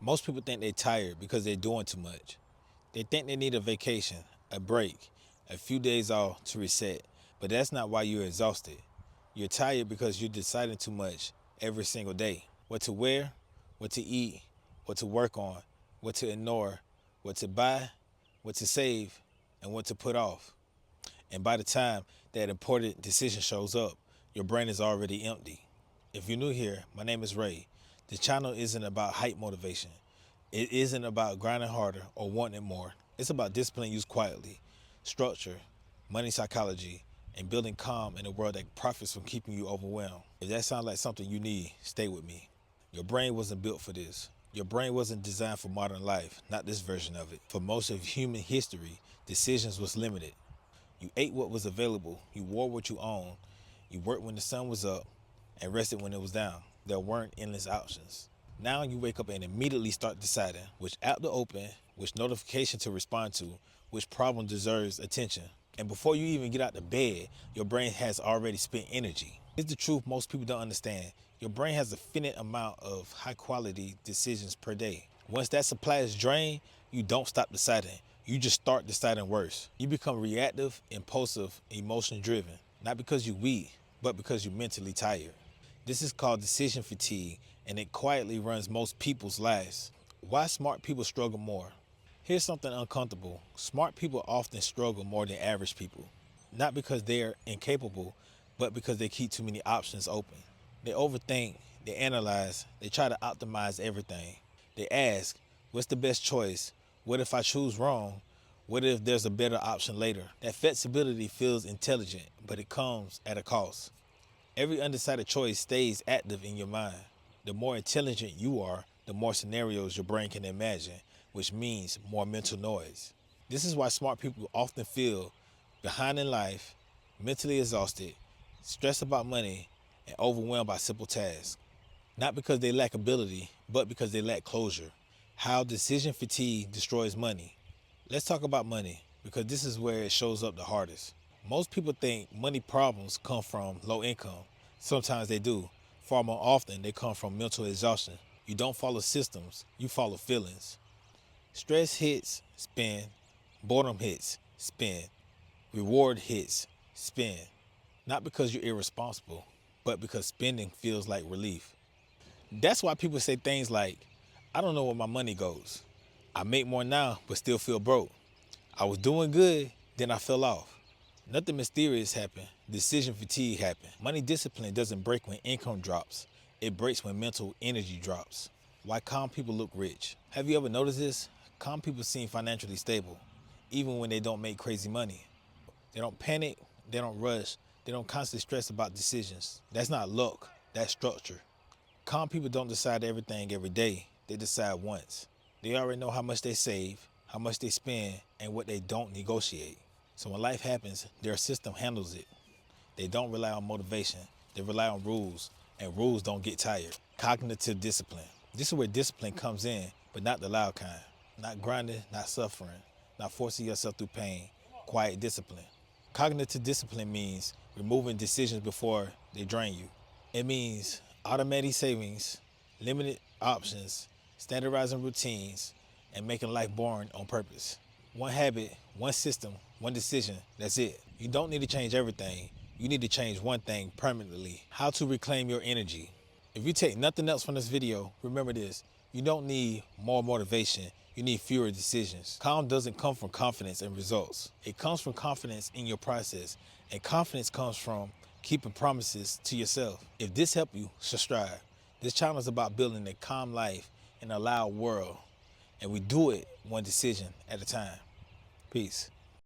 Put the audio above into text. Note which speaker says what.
Speaker 1: Most people think they're tired because they're doing too much. They think they need a vacation, a break, a few days off to reset, but that's not why you're exhausted. You're tired because you're deciding too much every single day. What to wear, what to eat, what to work on, what to ignore, what to buy, what to save, and what to put off. And by the time that important decision shows up, your brain is already empty. If you're new here, my name is Ray. The channel isn't about hype motivation. It isn't about grinding harder or wanting it more. It's about discipline used quietly, structure, money psychology, and building calm in a world that profits from keeping you overwhelmed. If that sounds like something you need, stay with me. Your brain wasn't built for this. Your brain wasn't designed for modern life, not this version of it. For most of human history, decisions was limited. You ate what was available, you wore what you owned, you worked when the sun was up, and rested when it was down. There weren't endless options. Now you wake up and immediately start deciding which app to open, which notification to respond to, which problem deserves attention. And before you even get out of bed, your brain has already spent energy. Here's the truth most people don't understand. Your brain has a finite amount of high quality decisions per day. Once that supply is drained, you don't stop deciding. You just start deciding worse. You become reactive, impulsive, emotion driven. Not because you're weak, but because you're mentally tired. This is called decision fatigue, and it quietly runs most people's lives. Why smart people struggle more? Here's something uncomfortable. Smart people often struggle more than average people. Not because they're incapable, but because they keep too many options open. They overthink, they analyze, they try to optimize everything. They ask, what's the best choice? What if I choose wrong? What if there's a better option later? That flexibility feels intelligent, but it comes at a cost. Every undecided choice stays active in your mind. The more intelligent you are, the more scenarios your brain can imagine, which means more mental noise. This is why smart people often feel behind in life, mentally exhausted, stressed about money, and overwhelmed by simple tasks. Not because they lack ability, but because they lack closure. How decision fatigue destroys money. Let's talk about money, because this is where it shows up the hardest. Most people think money problems come from low income. Sometimes they do. Far more often, they come from mental exhaustion. You don't follow systems, you follow feelings. Stress hits, spend. Boredom hits, spend. Reward hits, spend. Not because you're irresponsible, but because spending feels like relief. That's why people say things like, I don't know where my money goes. I make more now, but still feel broke. I was doing good, then I fell off. Nothing mysterious happened. Decision fatigue happened. Money discipline doesn't break when income drops. It breaks when mental energy drops. Why calm people look rich? Have you ever noticed this? Calm people seem financially stable, even when they don't make crazy money. They don't panic, they don't rush, they don't constantly stress about decisions. That's not luck, that's structure. Calm people don't decide everything every day. They decide once. They already know how much they save, how much they spend, and what they don't negotiate. So when life happens, their system handles it. They don't rely on motivation. They rely on rules, and rules don't get tired. Cognitive discipline. This is where discipline comes in, but not the loud kind. Not grinding, not suffering, not forcing yourself through pain. Quiet discipline. Cognitive discipline means removing decisions before they drain you. It means automatic savings, limited options, standardizing routines, and making life boring on purpose. One habit, one system, one decision, that's it. You don't need to change everything. You need to change one thing permanently. How to reclaim your energy. If you take nothing else from this video, remember this. You don't need more motivation. You need fewer decisions. Calm doesn't come from confidence and results. It comes from confidence in your process. And confidence comes from keeping promises to yourself. If this helped you, subscribe. This channel is about building a calm life in a loud world. And we do it one decision at a time. Peace.